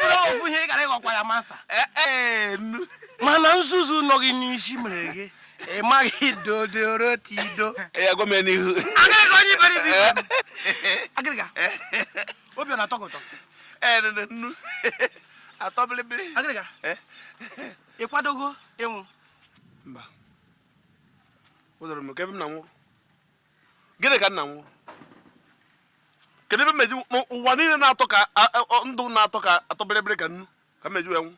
bụrụ ofu ihe ị gara ịghọkwa ya master. Mana nzuzu nọ gị n'isi mere gị. Ị maghị dodoro tido. Ya gwa m n'ihu. Agịrịga onye iberi dị. Agịrịga. Obi ọ na-atọ gị ụtọ? Nnu. Atọ bilibili. Agịrịga. Ị kwadogo ịnwụ? Mba. Ụzọrọ m kebe m na nwụrụ. Gịnị ka nna nwụrụ? Kedu ebe meji ụwa niile na-atọ ka ndụ na-atọ ka atọ bilibili ka nnu ka meji wee nwụ?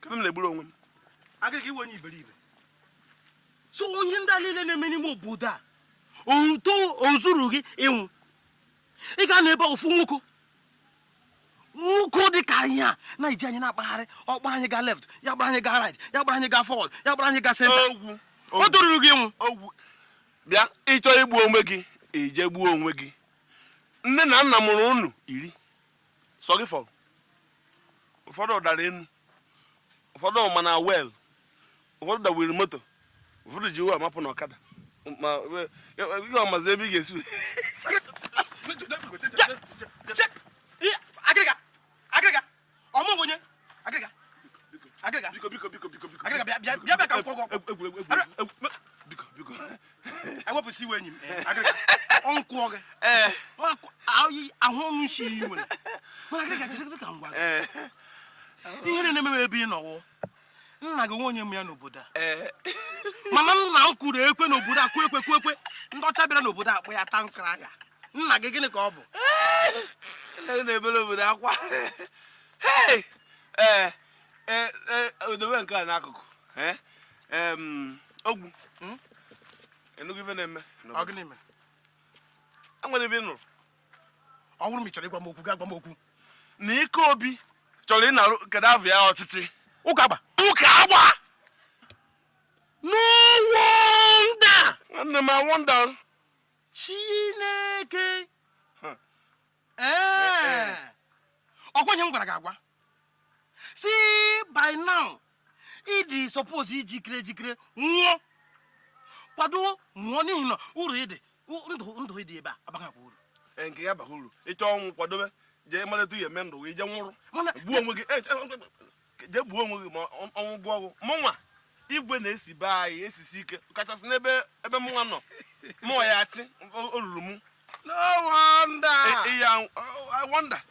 Kebe m na-egburu onwe m. Agịrịga iwe onye iberibe. So onye ndị niile na-eme n'ime obodo a ozuru gị ịnwụ. Ị ga na-ebe ofu nwoke dị ka anyị a na-eji anyị na-akpagharị, ọ gbara anyị gaa left, ya gbara anyị gaa right, ya gbara anyị gaa forward, ya gbara anyị gaa center. O toruru gị ịnwụ. Bịa ịchọ igbu onwe gị ije gbuo onwe gị. Nne na nna mụrụ unu 10 sọ gị fọrọ. Ụfọdụ dara enu, ụfọdụ ma na wel, ụfọdụ dawiri moto, ụfọdụ ji uwe amapụ n'ọkada. Ma ihe ọmazi ebe ị ga-esi. Agịrịga ọmụ onye agịrịga biko agịrịga bịa ka m kwọgọ biko ewepụsị iwe enyi m agịrịga ọnkwụọ gị ahụ ọnwụ nshi iyi nwere mana agịrịga jiri ka m gwa gị ihe na-eme m ebe ị nọwụ nna gị nwe onye m ya n'obodo a mana nna m kwuru ekwe n'obodo a kwu ekwe ndị ọcha bịara n'obodo a kpọ ya tankra ya nna gị gịnị ka ọ bụ? na-ebere obodo akwa. Odobe nke a n'akụkụ. Ogwu. Enugu ife na-eme. Ọ gịnị mere? Enwere ebe ị nụrụ. Ọ bụrụ ma ị chọrọ ịgwa m okwu gaa gwa m okwu. Na Ike Obi chọrọ ịnarụ kedu afọ ya ọchịchị. Ụka agba. No wonder. Nwanne m wonder. Chineke. Ọkwenye m gwara gị agwa. See, by now, ịdị suppose ijikere nwụọ. Kwado nwụọ n'ihi na uru ịdị ndụ ịdị ebe a abaghị akwa uru. Nke ya baha uru. Ịchọ ọnwụ kwadobe jee malite ihe eme ndụ gị je nwụrụ. Gbuo onwe gị. Jee gbuo onwe gị ma ọnwụ gụọ ọgwụ. Mụnwa igwe na-esi be anyị esisi ike kachasị n'ebe mụnwa nọ. Mụnwa ya achị olulu mụ. No wonder. I wonder.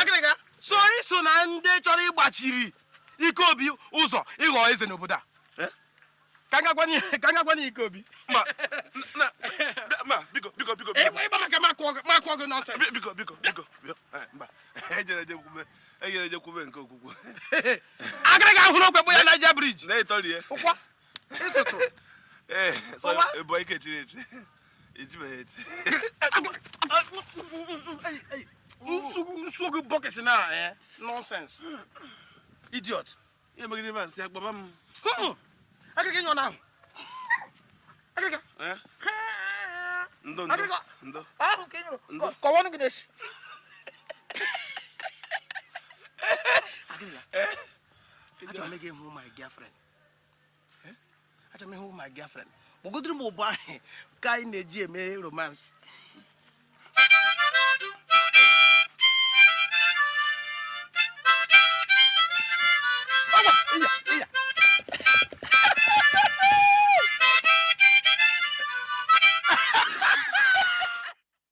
Agịrịga so iso na ndị chọrọ ịgbachiri Ike Obi ụzọ ịghọ eze n'obodo a. Ka nga gwanye Ike Obi. Biko. Ịgba maka makụọ gị nọnsens. Biko. Mba. Ejere kwube nke okwukwe. Agịrịga hụrụ okwe bụ ya Niger Bridge. Na-etorie. Ụkwa. Ịsụtụ. So ebo ike chiri echi. Nsugu buckets na nonsense. Idiot. Ye megide man si agbaba m. Agịrịga nyo na. Agịrịga. Ndo. Ahụ ka nyo. Kọwanụ gị n'eshi. Agịrịga. Achọrọ m ịga hụ my girlfriend. Achọrọ m ịhụ my girlfriend. Bogodiri m ụbọ ahụ ka anyị na-eji eme romance.